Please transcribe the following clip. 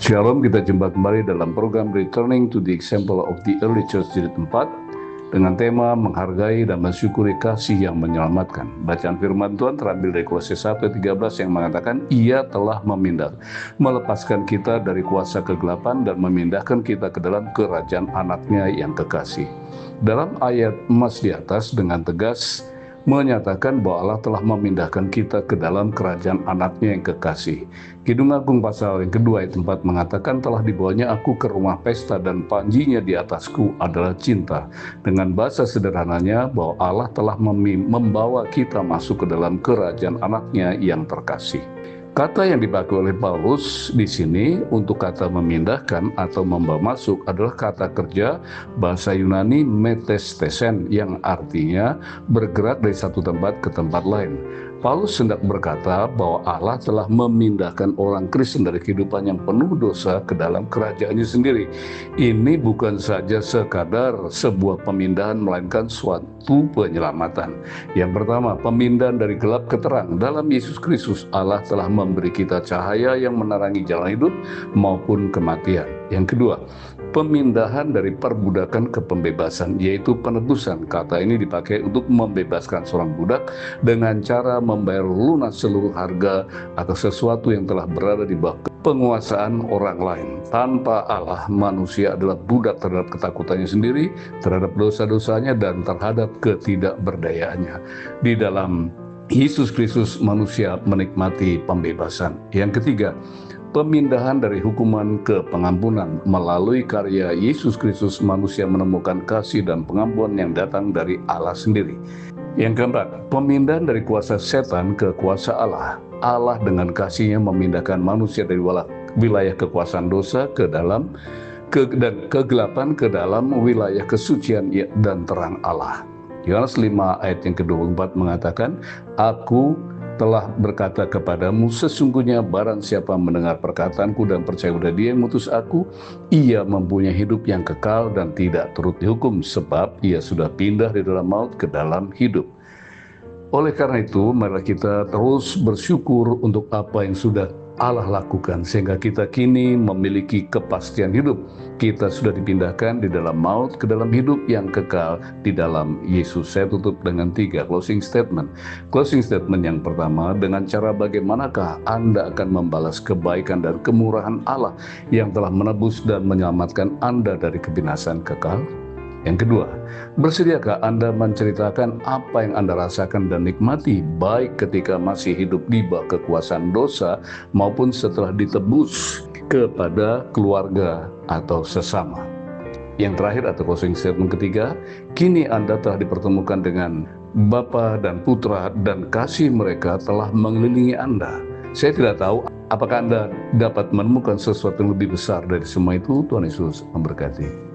Shalom, kita jumpa kembali dalam program Returning to the Example of the Early Church Jilid 4 dengan tema menghargai dan mensyukuri kasih yang menyelamatkan. Bacaan firman Tuhan terambil dari Kolose 1:13 yang mengatakan Ia telah melepaskan kita dari kuasa kegelapan dan memindahkan kita ke dalam kerajaan anaknya yang kekasih. Dalam ayat emas di atas dengan tegas menyatakan bahwa Allah telah memindahkan kita ke dalam kerajaan anaknya yang kekasih. Kidung Agung pasal yang kedua ayat 4 mengatakan telah dibawanya aku ke rumah pesta dan panjinya di atasku adalah cinta. Dengan bahasa sederhananya bahwa Allah telah membawa kita masuk ke dalam kerajaan anaknya yang terkasih. Kata yang dipakai oleh Paulus di sini untuk kata memindahkan atau membawa masuk adalah kata kerja bahasa Yunani metestesen yang artinya bergerak dari satu tempat ke tempat lain. Paulus hendak berkata bahwa Allah telah memindahkan orang Kristen dari kehidupan yang penuh dosa ke dalam kerajaannya sendiri. Ini bukan saja sekadar sebuah pemindahan, melainkan suatu penyelamatan. Yang pertama, pemindahan dari gelap ke terang. Dalam Yesus Kristus, Allah telah memberi kita cahaya yang menerangi jalan hidup maupun kematian. Yang kedua, pemindahan dari perbudakan ke pembebasan, yaitu penebusan. Kata ini dipakai untuk membebaskan seorang budak dengan cara membayar lunas seluruh harga atau sesuatu yang telah berada di bawah penguasaan orang lain. Tanpa Allah, manusia adalah budak terhadap ketakutannya sendiri, terhadap dosa-dosanya, dan terhadap ketidakberdayaannya. Di dalam Yesus Kristus, manusia menikmati pembebasan. Yang ketiga, pemindahan dari hukuman ke pengampunan. Melalui karya Yesus Kristus, manusia menemukan kasih dan pengampunan yang datang dari Allah sendiri. Yang keempat, pemindahan dari kuasa setan ke kuasa Allah. Allah dengan kasihnya memindahkan manusia dari wilayah kekuasaan dosa ke dalam dan kegelapan ke dalam wilayah kesucian dan terang Allah. Yohanes 5 ayat yang ke-24 mengatakan, Aku telah berkata kepadamu, sesungguhnya barang siapa mendengar perkataanku dan percaya pada Dia yang mengutus aku, ia mempunyai hidup yang kekal dan tidak turut dihukum, sebab ia sudah pindah dari dalam maut ke dalam hidup. Oleh karena itu, mari kita terus bersyukur untuk apa yang sudah Allah lakukan, sehingga kita kini memiliki kepastian hidup. Kita sudah dipindahkan di dalam maut ke dalam hidup yang kekal di dalam Yesus. Saya tutup dengan 3 closing statement. Closing statement yang pertama, dengan cara bagaimanakah Anda akan membalas kebaikan dan kemurahan Allah yang telah menebus dan menyelamatkan Anda dari kebinasaan kekal? Yang kedua, bersediakah Anda menceritakan apa yang Anda rasakan dan nikmati, baik ketika masih hidup di bawah kekuasaan dosa maupun setelah ditebus kepada keluarga atau sesama? Yang terakhir atau closing statement ketiga, kini Anda telah dipertemukan dengan Bapa dan Putra dan kasih mereka telah mengelilingi Anda. Saya tidak tahu apakah Anda dapat menemukan sesuatu yang lebih besar dari semua itu. Tuhan Yesus memberkati.